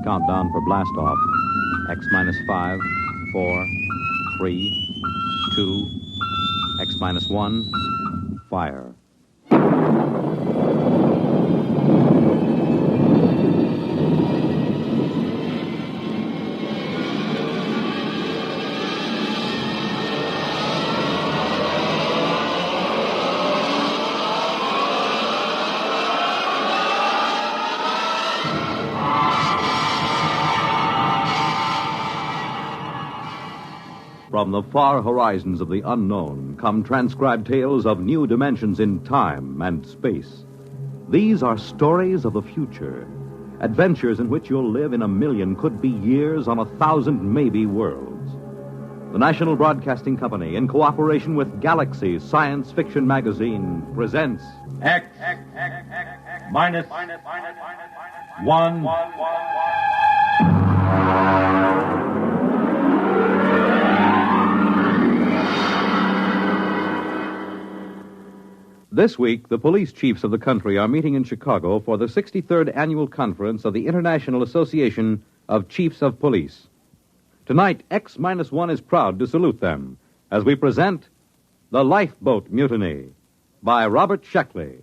Countdown for blast off. X minus 5, 4, 3, 2, X minus 1, fire. From the far horizons of the unknown come transcribed tales of new dimensions in time and space. These are stories of the future, adventures in which you'll live in a million, could be years, on 1,000 maybe worlds. The National Broadcasting Company, in cooperation with Galaxy Science Fiction Magazine, presents X minus 1. This week, the police chiefs of the country are meeting in Chicago for the 63rd Annual Conference of the International Association of Chiefs of Police. Tonight, X-1 is proud to salute them as we present The Lifeboat Mutiny by Robert Sheckley.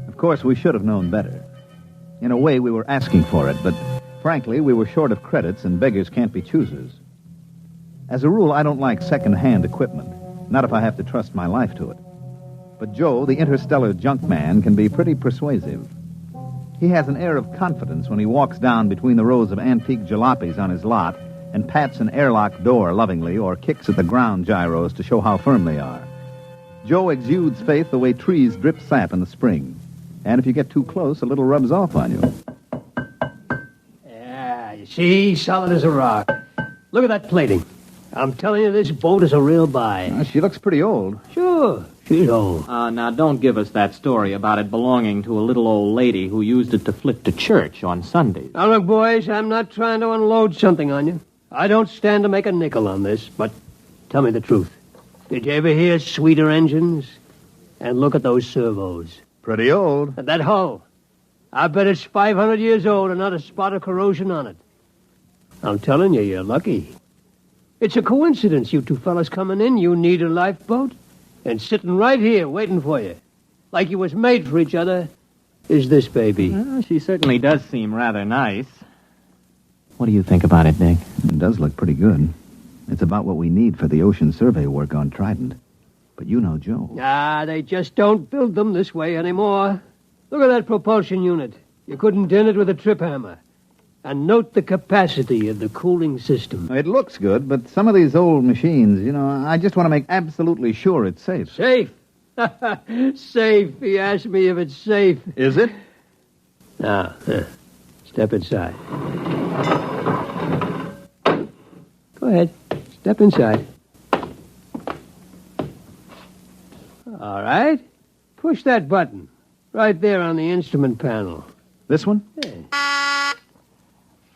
Of course, we should have known better. In a way, we were asking for it, but frankly, we were short of credits, and beggars can't be choosers. As a rule, I don't like second-hand equipment, not if I have to trust my life to it. But Joe, the interstellar junk man, can be pretty persuasive. He has an air of confidence when he walks down between the rows of antique jalopies on his lot and pats an airlock door lovingly or kicks at the ground gyros to show how firm they are. Joe exudes faith the way trees drip sap in the spring. And if you get too close, a little rubs off on you. Yeah, you see, solid as a rock. Look at that plating. I'm telling you, this boat is a real buy. She looks pretty old. Sure, she's old. Now, don't give us that story about it belonging to a little old lady who used it to flit to church on Sundays. Now, look, boys, I'm not trying to unload something on you. I don't stand to make a nickel on this, but tell me the truth. Did you ever hear sweeter engines? And look at those servos. Pretty old. And that hull. I bet it's 500 years old and not a spot of corrosion on it. I'm telling you, you're lucky. It's a coincidence, you two fellas coming in. You need a lifeboat. And sitting right here waiting for you, like you was made for each other, is this baby. Well, she certainly does seem rather nice. What do you think about it, Dick? It does look pretty good. It's about what we need for the ocean survey work on Trident. But you know Joe. They just don't build them this way anymore. Look at that propulsion unit. You couldn't dent it with a trip hammer. And note the capacity of the cooling system. It looks good, but some of these old machines, I just want to make absolutely sure it's safe. Safe? Safe. He asked me if it's safe. Is it? Now, step inside. Go ahead. Step inside. All right. Push that button. Right there on the instrument panel. This one? Yeah.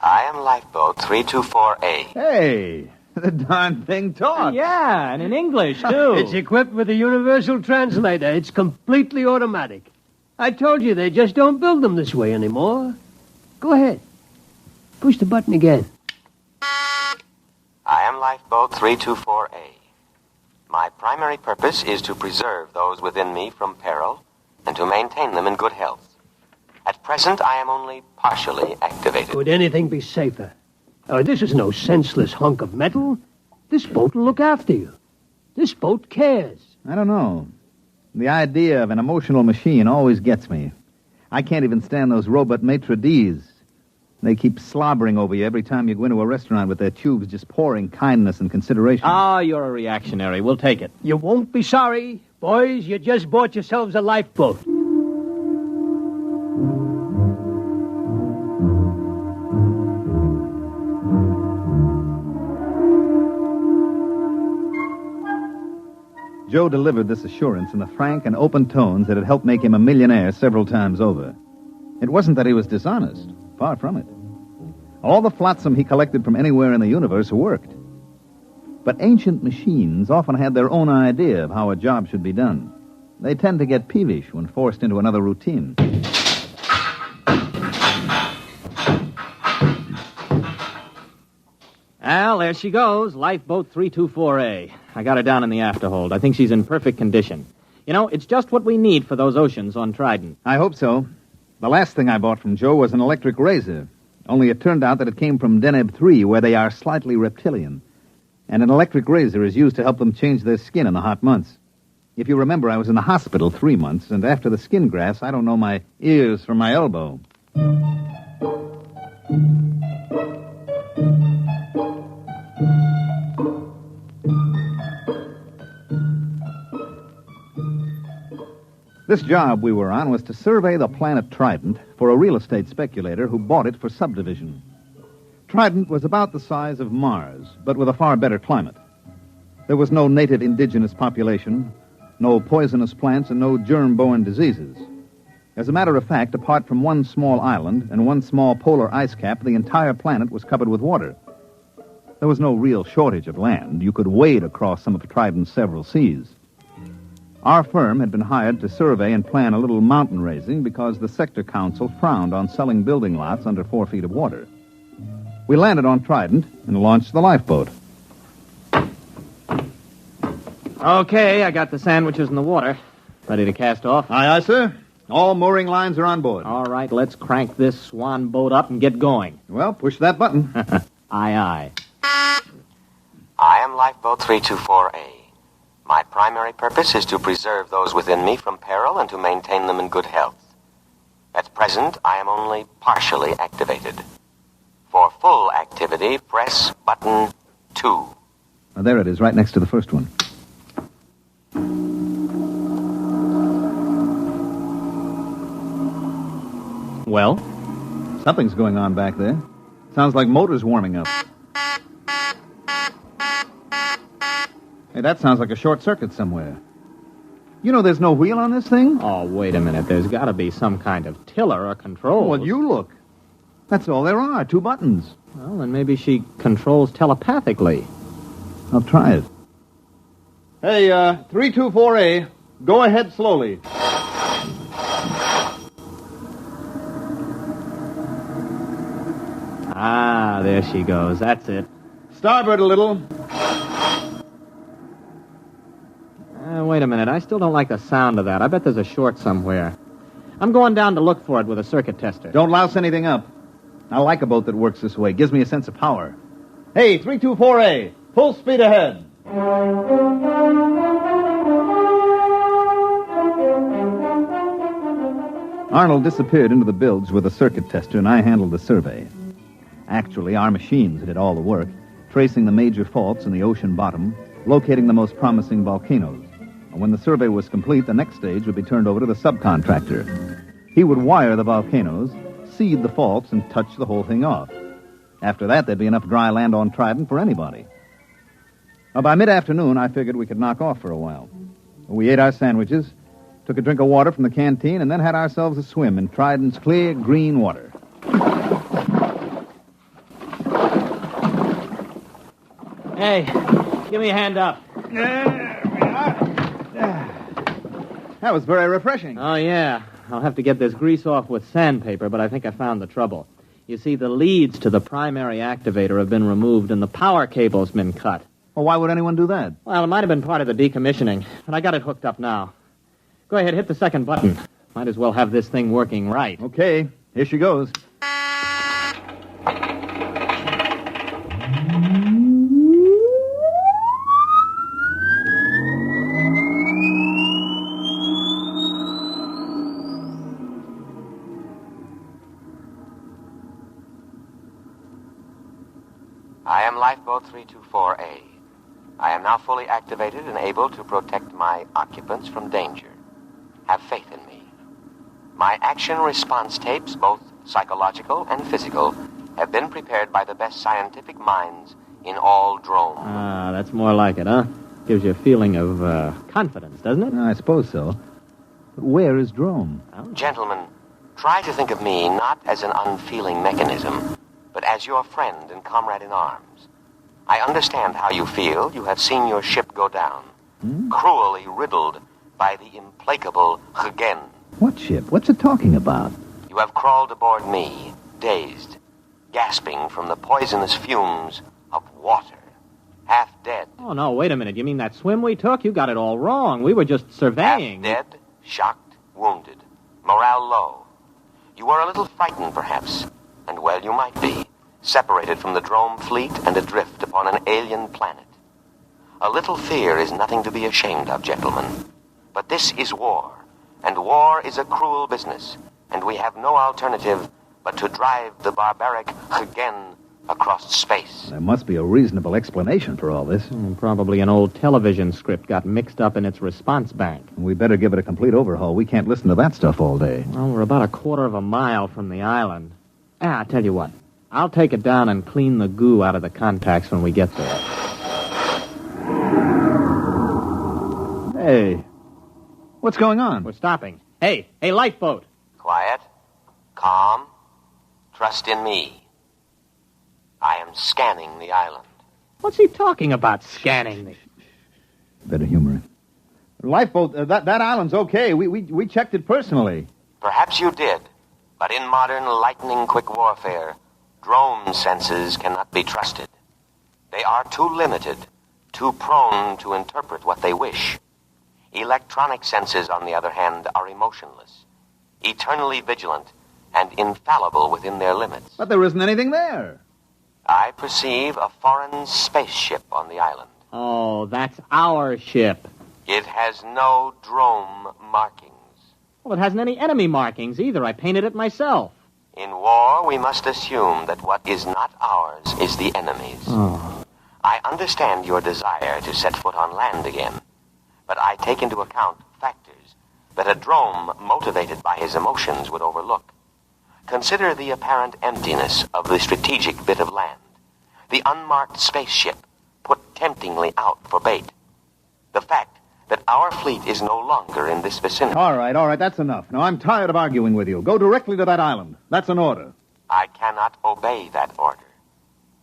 I am Lifeboat 324A. Hey, the darn thing talks. Yeah, and in English, too. It's equipped with a universal translator. It's completely automatic. I told you they just don't build them this way anymore. Go ahead. Push the button again. I am Lifeboat 324A. My primary purpose is to preserve those within me from peril and to maintain them in good health. At present, I am only partially activated. Could anything be safer? This is no senseless hunk of metal. This boat will look after you. This boat cares. I don't know. The idea of an emotional machine always gets me. I can't even stand those robot maitre d's. They keep slobbering over you every time you go into a restaurant with their tubes just pouring kindness and consideration. You're a reactionary. We'll take it. You won't be sorry. Boys, you just bought yourselves a lifeboat. Joe delivered this assurance in the frank and open tones that had helped make him a millionaire several times over. It wasn't that he was dishonest. Far from it. All the flotsam he collected from anywhere in the universe worked. But ancient machines often had their own idea of how a job should be done. They tend to get peevish when forced into another routine. Al, there she goes, Lifeboat 324A. I got her down in the afterhold. I think she's in perfect condition. You know, it's just what we need for those oceans on Trident. I hope so. The last thing I bought from Joe was an electric razor. Only it turned out that it came from Deneb 3, where they are slightly reptilian. And an electric razor is used to help them change their skin in the hot months. If you remember, I was in the hospital 3 months, and after the skin grafts, I don't know my ears from my elbow. This job we were on was to survey the planet Trident for a real estate speculator who bought it for subdivision. Trident was about the size of Mars, but with a far better climate. There was no native indigenous population, no poisonous plants, and no germ-borne diseases. As a matter of fact, apart from one small island and one small polar ice cap, the entire planet was covered with water. There was no real shortage of land. You could wade across some of Trident's several seas. Our firm had been hired to survey and plan a little mountain raising because the sector council frowned on selling building lots under 4 feet of water. We landed on Trident and launched the lifeboat. Okay, I got the sandwiches in the water. Ready to cast off? Aye, sir. All mooring lines are on board. All right, let's crank this swan boat up and get going. Well, push that button. Aye, aye. I am Lifeboat 324A. My primary purpose is to preserve those within me from peril and to maintain them in good health. At present, I am only partially activated. For full activity, press button 2. Oh, there it is, right next to the first one. Well? Something's going on back there. Sounds like motors warming up. Hey, that sounds like a short circuit somewhere. You know there's no wheel on this thing? Oh, wait a minute. There's got to be some kind of tiller or control. Well, you look. That's all there are, 2 buttons. Well, then maybe she controls telepathically. I'll try it. Hey, 324A, go ahead slowly. Ah, there she goes. That's it. Starboard a little. Wait a minute. I still don't like the sound of that. I bet there's a short somewhere. I'm going down to look for it with a circuit tester. Don't louse anything up. I like a boat that works this way. Gives me a sense of power. Hey, 324A, full speed ahead. Arnold disappeared into the bilge with a circuit tester, and I handled the survey. Actually, our machines did all the work, tracing the major faults in the ocean bottom, locating the most promising volcanoes. And when the survey was complete, the next stage would be turned over to the subcontractor. He would wire the volcanoes, seed the faults, and touch the whole thing off. After that, there'd be enough dry land on Trident for anybody. Now, by mid-afternoon, I figured we could knock off for a while. We ate our sandwiches, took a drink of water from the canteen, and then had ourselves a swim in Trident's clear, green water. Hey, give me a hand up. That was very refreshing. Oh, yeah. I'll have to get this grease off with sandpaper, but I think I found the trouble. You see, the leads to the primary activator have been removed and the power cable's been cut. Well, why would anyone do that? Well, it might have been part of the decommissioning, but I got it hooked up now. Go ahead, hit the second button. Might as well have this thing working right. Okay, here she goes. I am Lifeboat 324A. I am now fully activated and able to protect my occupants from danger. Have faith in me. My action response tapes, both psychological and physical, have been prepared by the best scientific minds in all drones. Ah, that's more like it, huh? Gives you a feeling of confidence, doesn't it? I suppose so. But where is Drome? Gentlemen, try to think of me not as an unfeeling mechanism, but as your friend and comrade in arms. I understand how you feel. You have seen your ship go down, cruelly riddled by the implacable Hagen. What ship? What's it talking about? You have crawled aboard me, dazed, gasping from the poisonous fumes of water, half dead. Oh, no, wait a minute. You mean that swim we took? You got it all wrong. We were just surveying. Half dead, shocked, wounded, morale low. You were a little frightened, perhaps, and well you might be, separated from the Drome fleet and adrift upon an alien planet. A little fear is nothing to be ashamed of, gentlemen. But this is war, and war is a cruel business, and we have no alternative but to drive the barbaric Hagen across space. There must be a reasonable explanation for all this. Probably an old television script got mixed up in its response bank. We better give it a complete overhaul. We can't listen to that stuff all day. Well, we're about a quarter of a mile from the island. I'll tell you what. I'll take it down and clean the goo out of the contacts when we get there. Hey, what's going on? We're stopping. Hey, lifeboat. Quiet, calm, trust in me. I am scanning the island. What's he talking about, scanning the... Better humor it. Lifeboat, that island's okay. We checked it personally. Perhaps you did, but in modern lightning-quick warfare, drone senses cannot be trusted. They are too limited, too prone to interpret what they wish. Electronic senses, on the other hand, are emotionless, eternally vigilant, and infallible within their limits. But there isn't anything there. I perceive a foreign spaceship on the island. Oh, that's our ship. It has no drone markings. Well, it hasn't any enemy markings either. I painted it myself. In war, we must assume that what is not ours is the enemy's. Oh. I understand your desire to set foot on land again, but I take into account factors that a drone motivated by his emotions would overlook. Consider the apparent emptiness of the strategic bit of land, the unmarked spaceship put temptingly out for bait, the fact that our fleet is no longer in this vicinity. All right, that's enough. Now, I'm tired of arguing with you. Go directly to that island. That's an order. I cannot obey that order.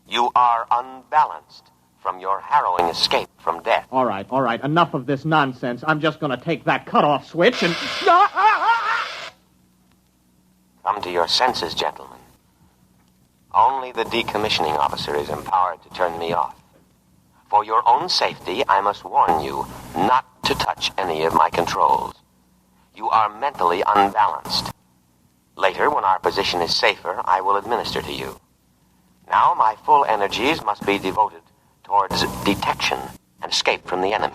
You are unbalanced from your harrowing escape from death. All right. Enough of this nonsense. I'm just going to take that cutoff switch and... Come to your senses, gentlemen. Only the decommissioning officer is empowered to turn me off. For your own safety, I must warn you not to touch any of my controls. You are mentally unbalanced. Later, when our position is safer, I will administer to you. Now, my full energies must be devoted towards detection and escape from the enemy.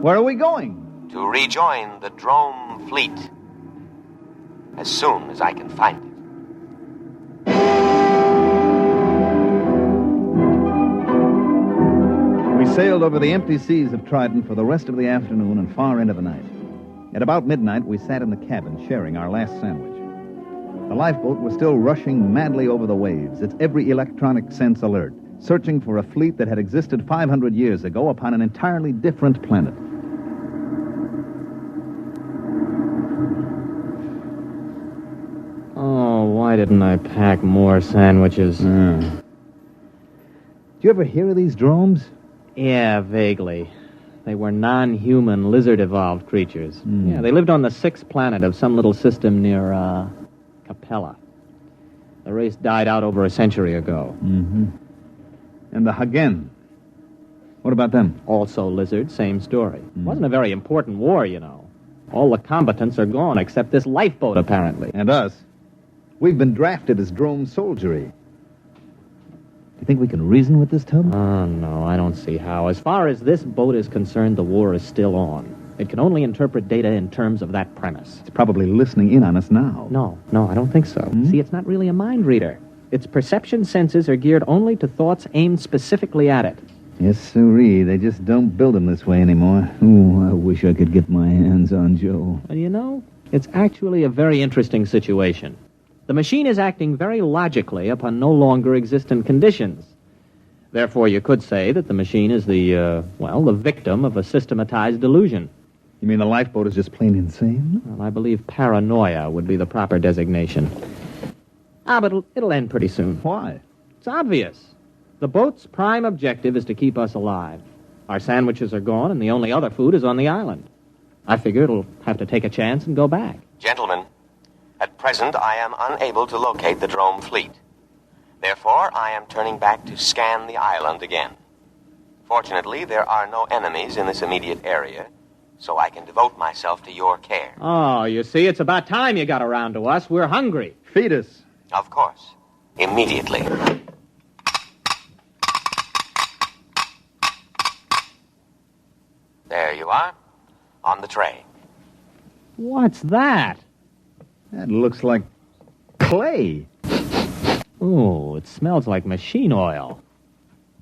Where are we going? To rejoin the drone fleet as soon as I can find it. We sailed over the empty seas of Trident for the rest of the afternoon and far into the night. At about midnight, we sat in the cabin sharing our last sandwich. The lifeboat was still rushing madly over the waves, its every electronic sense alert, searching for a fleet that had existed 500 years ago upon an entirely different planet. Oh, why didn't I pack more sandwiches? Do you ever hear of these drones? Yeah, vaguely. They were non-human, lizard-evolved creatures. Yeah, they lived on the 6th planet of some little system near, Capella. The race died out over a century ago. Mm-hmm. And the Hagen? What about them? Also lizard, same story. Wasn't a very important war, you know. All the combatants are gone except this lifeboat, apparently. And us. We've been drafted as drone soldiery. You think we can reason with this tub? Oh, no, I don't see how. As far as this boat is concerned, the war is still on. It can only interpret data in terms of that premise. It's probably listening in on us now. No, I don't think so. See, it's not really a mind reader. Its perception senses are geared only to thoughts aimed specifically at it. Yes, sirree. They just don't build them this way anymore. Oh, I wish I could get my hands on Joe. And you know, it's actually a very interesting situation. The machine is acting very logically upon no longer existent conditions. Therefore, you could say that the machine is the victim of a systematized delusion. You mean the lifeboat is just plain insane? Well, I believe paranoia would be the proper designation. But it'll end pretty soon. Why? It's obvious. The boat's prime objective is to keep us alive. Our sandwiches are gone, and the only other food is on the island. I figure it'll have to take a chance and go back. Gentlemen, at present I am unable to locate the drone fleet. Therefore, I am turning back to scan the island again. Fortunately, there are no enemies in this immediate area, so I can devote myself to your care. Oh, you see, it's about time you got around to us. We're hungry. Feed us. Of course. Immediately. There you are. On the tray. What's that? That looks like clay. Oh, it smells like machine oil.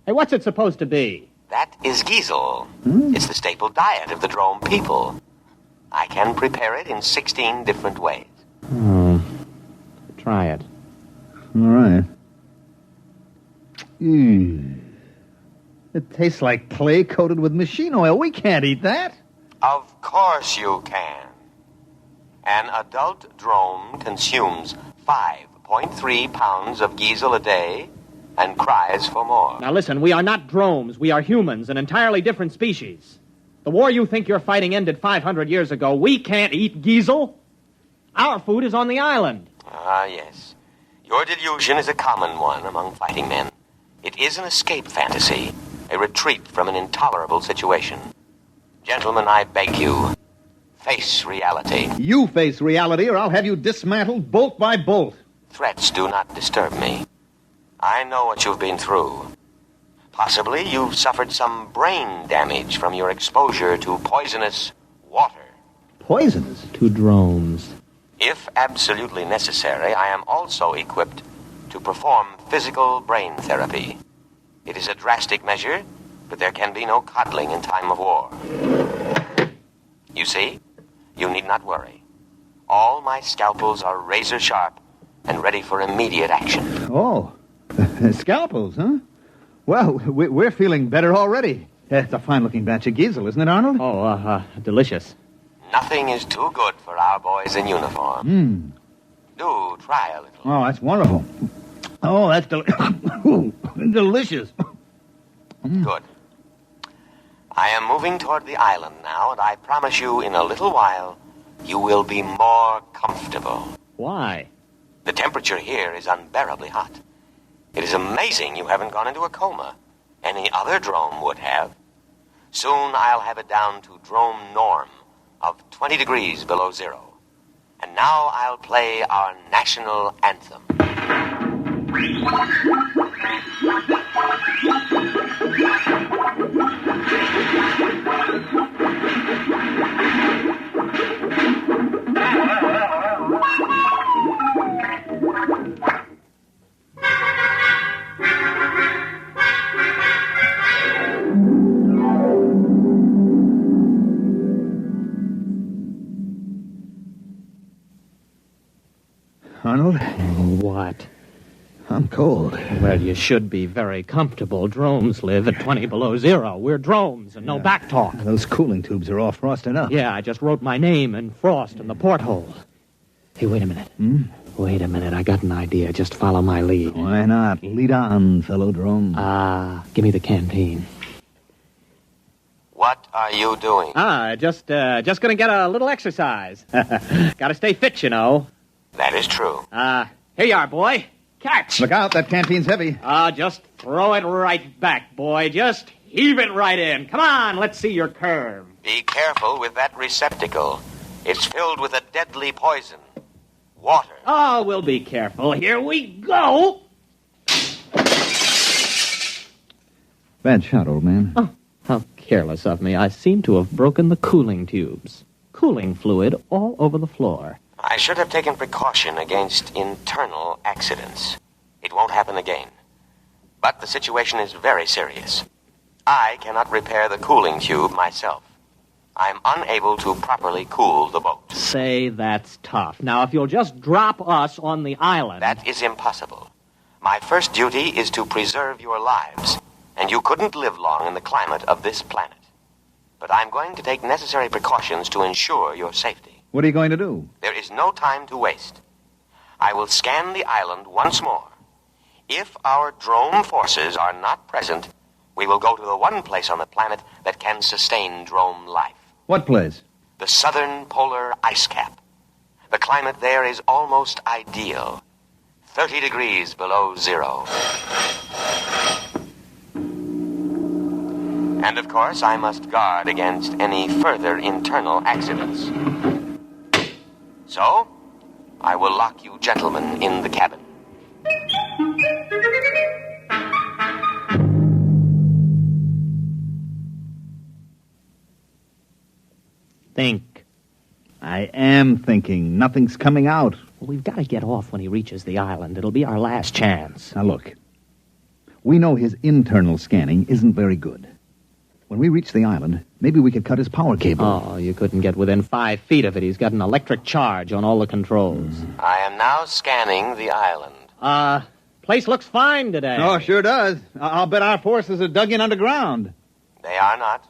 Hey, what's it supposed to be? That is giesel. It's the staple diet of the drone people. I can prepare it in 16 different ways. Oh, try it. All right. It tastes like clay coated with machine oil. We can't eat that. Of course you can. An adult drone consumes 5.3 pounds of giesel a day and cries for more. Now listen, we are not drones. We are humans, an entirely different species. The war you think you're fighting ended 500 years ago. We can't eat giesel. Our food is on the island. Ah, yes. Your delusion is a common one among fighting men. It is an escape fantasy, a retreat from an intolerable situation. Gentlemen, I beg you, face reality. You face reality, or I'll have you dismantled bolt by bolt. Threats do not disturb me. I know what you've been through. Possibly you've suffered some brain damage from your exposure to poisonous water. Poisonous? To drones. If absolutely necessary, I am also equipped to perform physical brain therapy. It is a drastic measure, but there can be no coddling in time of war. You see, you need not worry. All my scalpels are razor sharp and ready for immediate action. Oh, scalpels, huh? Well, we're feeling better already. It's a fine-looking batch of giesel, isn't it, Arnold? Oh, delicious. Nothing is too good for our boys in uniform. Do try a little. Oh, that's wonderful. Oh, that's delicious. Good. I am moving toward the island now, and I promise you in a little while you will be more comfortable. Why? The temperature here is unbearably hot. It is amazing you haven't gone into a coma. Any other drone would have. Soon I'll have it down to drone norm of 20 degrees below zero. And now I'll play our national anthem. Arnold? What? I'm cold. Well, you should be very comfortable. Drones live at 20 below zero. We're drones and no back talk. Those cooling tubes are all frosted up. Yeah, I just wrote my name in frost in the porthole. Hey, wait a minute. Wait a minute. I got an idea. Just follow my lead. Why not? Lead on, fellow drone. Give me the canteen. What are you doing? Just gonna get a little exercise. Gotta stay fit, you know. That is true. Here you are, boy. Catch. Look out, that canteen's heavy. Just throw it right back, boy. Just heave it right in. Come on, let's see your curve. Be careful with that receptacle. It's filled with a deadly poison. Water. Oh, we'll be careful. Here we go. Bad shot, old man. Oh, how careless of me. I seem to have broken the cooling tubes. Cooling fluid all over the floor. I should have taken precaution against internal accidents. It won't happen again. But the situation is very serious. I cannot repair the cooling tube myself. I'm unable to properly cool the boat. Say that's tough. Now, if you'll just drop us on the island... That is impossible. My first duty is to preserve your lives, and you couldn't live long in the climate of this planet. But I'm going to take necessary precautions to ensure your safety. What are you going to do? There is no time to waste. I will scan the island once more. If our drone forces are not present, we will go to the one place on the planet that can sustain drone life. What place? The southern polar ice cap. The climate there is almost ideal. 30 degrees below zero. And of course, I must guard against any further internal accidents. So, I will lock you gentlemen in the cabin. Think. I am thinking. Nothing's coming out. Well, we've got to get off when he reaches the island. It'll be our last chance. Now, look. We know his internal scanning isn't very good. When we reach the island, maybe we could cut his power cable. Oh, you couldn't get within 5 feet of it. He's got an electric charge on all the controls. I am now scanning the island. Place looks fine today. Oh, sure does. I'll bet our forces are dug in underground. They are not.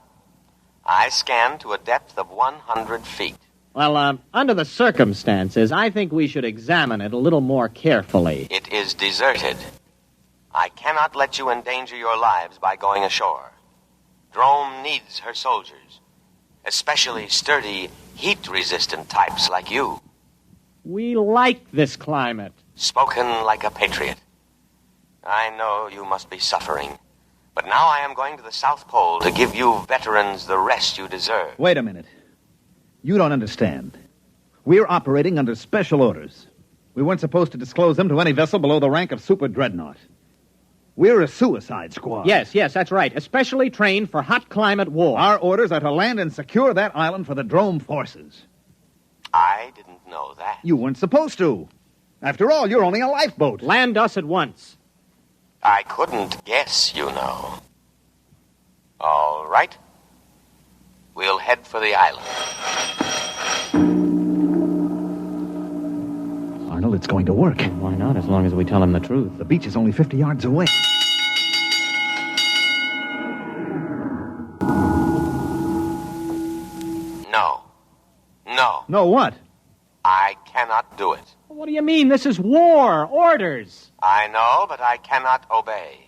I scanned to a depth of 100 feet. Well, under the circumstances, I think we should examine it a little more carefully. It is deserted. I cannot let you endanger your lives by going ashore. Drome needs her soldiers, especially sturdy, heat-resistant types like you. We like this climate. Spoken like a patriot. I know you must be suffering, but now I am going to the South Pole to give you veterans the rest you deserve. Wait a minute. You don't understand. We're operating under special orders. We weren't supposed to disclose them to any vessel below the rank of super dreadnought. We're a suicide squad. Yes, that's right. Especially trained for hot climate war. Our orders are to land and secure that island for the Drome forces. I didn't know that. You weren't supposed to. After all, you're only a lifeboat. Land us at once. I couldn't guess, you know. All right. We'll head for the island. Arnold, it's going to work. Why not, as long as we tell him the truth? The beach is only 50 yards away. No. No, what? I cannot do it. What do you mean? This is war. Orders. I know, but I cannot obey.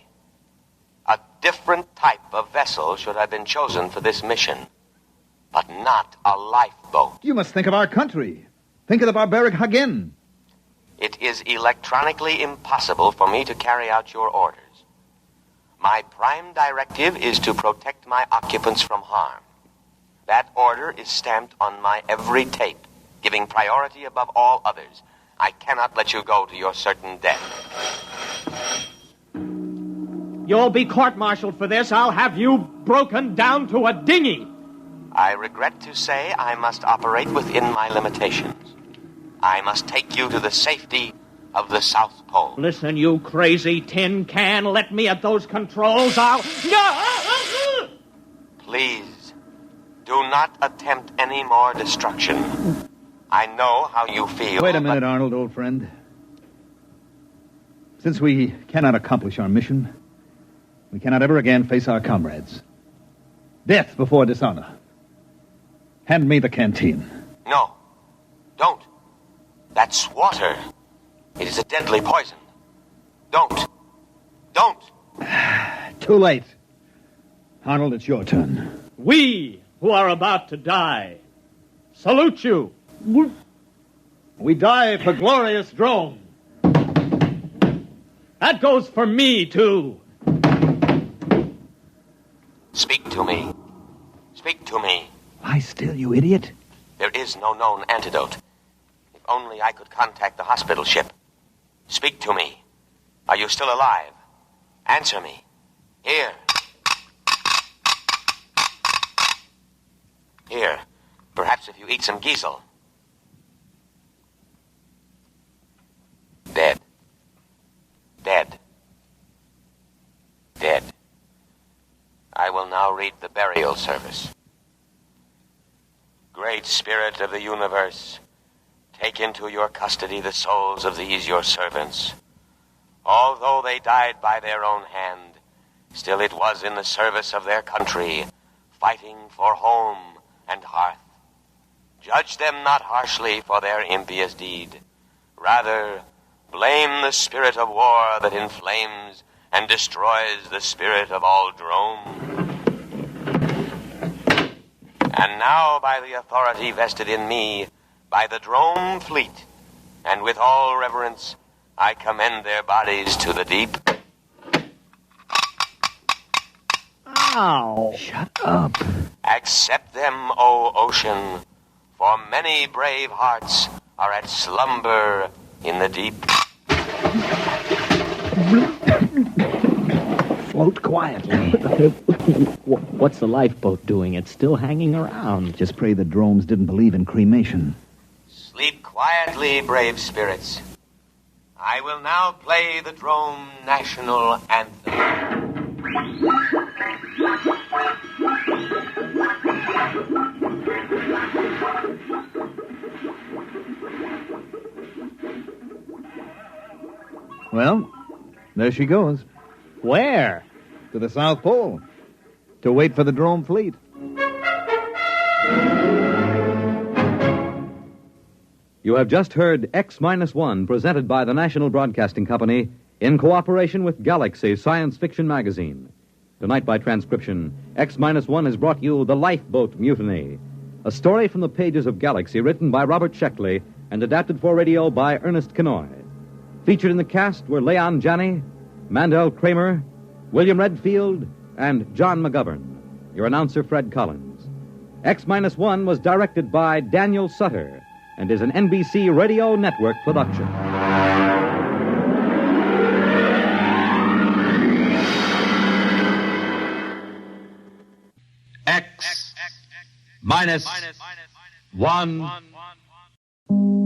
A different type of vessel should have been chosen for this mission, but not a lifeboat. You must think of our country. Think of the barbaric Hagen. It is electronically impossible for me to carry out your orders. My prime directive is to protect my occupants from harm. That order is stamped on my every tape, giving priority above all others. I cannot let you go to your certain death. You'll be court-martialed for this. I'll have you broken down to a dinghy. I regret to say I must operate within my limitations. I must take you to the safety of the South Pole. Listen, you crazy tin can. Let me at those controls. Please, do not attempt any more destruction. I know how you feel. Wait a minute, Arnold, old friend. Since we cannot accomplish our mission, we cannot ever again face our comrades. Death before dishonor. Hand me the canteen. No, don't. That's water. It is a deadly poison. Don't. Too late. Arnold, it's your turn. We, who are about to die, salute you. We die for glorious Drome. That goes for me, too. Speak to me. Speak to me. Lie still, you idiot. There is no known antidote. If only I could contact the hospital ship. Speak to me. Are you still alive? Answer me. Here. Here. Perhaps if you eat some geisel. Dead. Dead. Dead. I will now read the burial service. great spirit of the universe, take into your custody the souls of these your servants. Although they died by their own hand, still it was in the service of their country, fighting for home and hearth. Judge them not harshly for their impious deed. Rather, blame the spirit of war that inflames and destroys the spirit of all drome. And now, by the authority vested in me, by the drome fleet, and with all reverence, I commend their bodies to the deep. Ow! Shut up. Accept them, O ocean, for many brave hearts are at slumber in the deep. Float quietly. What's the lifeboat doing? It's still hanging around. Just pray the drones didn't believe in cremation. Sleep quietly, brave spirits. I will now play the drone national anthem. Well, there she goes. Where? To the South Pole. To wait for the drone fleet. You have just heard X-1, presented by the National Broadcasting Company in cooperation with Galaxy Science Fiction Magazine. Tonight, by transcription, X-1 has brought you The Lifeboat Mutiny, a story from the pages of Galaxy written by Robert Sheckley and adapted for radio by Ernest Kenoy. Featured in the cast were Leon Janney, Mandel Kramer, William Redfield, and John McGovern. Your announcer, Fred Collins. X-1 was directed by Daniel Sutter and is an NBC Radio Network production. X minus 1.